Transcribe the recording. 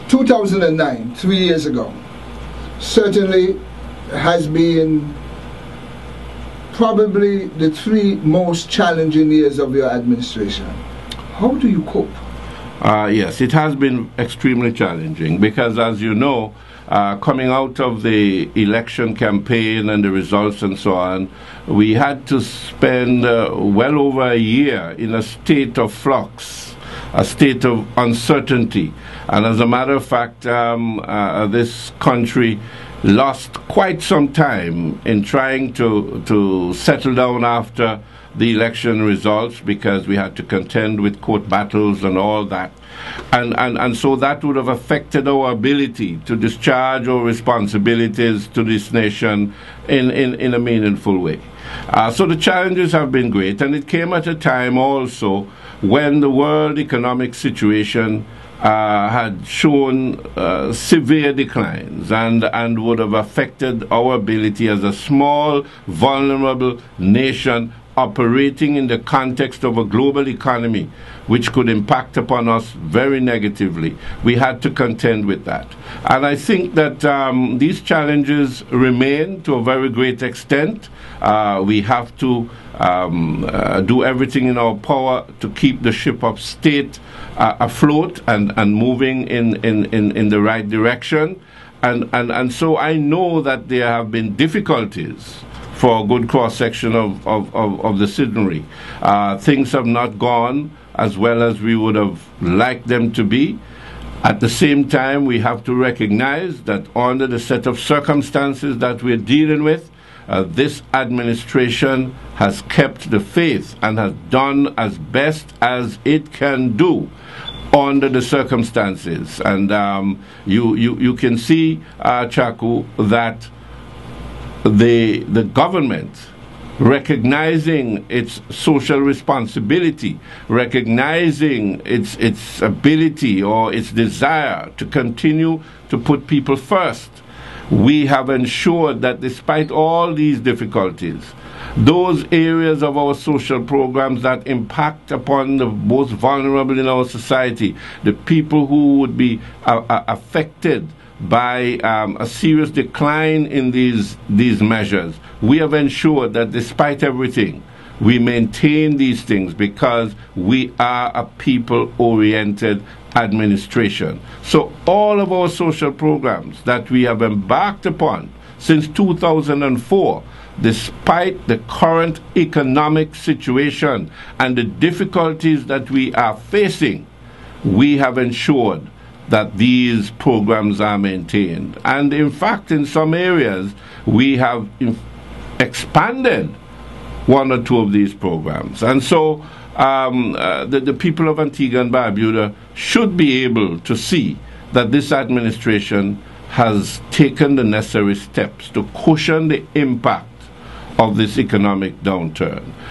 2009, 3 years ago, certainly has been probably the 3 most challenging years of your administration. How do you cope? Yes, it has been extremely challenging because, as you know, coming out of the election campaign and the results and so on, we had to spend well over a year in a state of flux, a state of uncertainty. And as a matter of fact, this country lost quite some time in trying to settle down after the election results because we had to contend with court battles and all that. And so that would have affected our ability to discharge our responsibilities to this nation in a meaningful way. So the challenges have been great, and it came at a time also when the world economic situation had shown severe declines and would have affected our ability as a small, vulnerable nation operating in the context of a global economy which could impact upon us very negatively. We had to contend with that. And I think that these challenges remain to a very great extent. We have to do everything in our power to keep the ship of state afloat and moving in the right direction. And so I know that there have been difficulties for a good cross-section of the citizenry. Things have not gone as well as we would have liked them to be. At the same time, we have to recognize that under the set of circumstances that we're dealing with, this administration has kept the faith and has done as best as it can do under the circumstances. And you can see, Chaku, that the government, recognizing its social responsibility, recognizing its ability or its desire to continue to put people first, we have ensured that despite all these difficulties, those areas of our social programs that impact upon the most vulnerable in our society, the people who would be affected by a serious decline in these measures, we have ensured that despite everything, we maintain these things because we are a people-oriented administration. So all of our social programs that we have embarked upon since 2004, despite the current economic situation and the difficulties that we are facing, we have ensured that these programs are maintained. And in fact, in some areas, we have expanded 1 or 2 of these programs. And so the people of Antigua and Barbuda should be able to see that this administration has taken the necessary steps to cushion the impact of this economic downturn.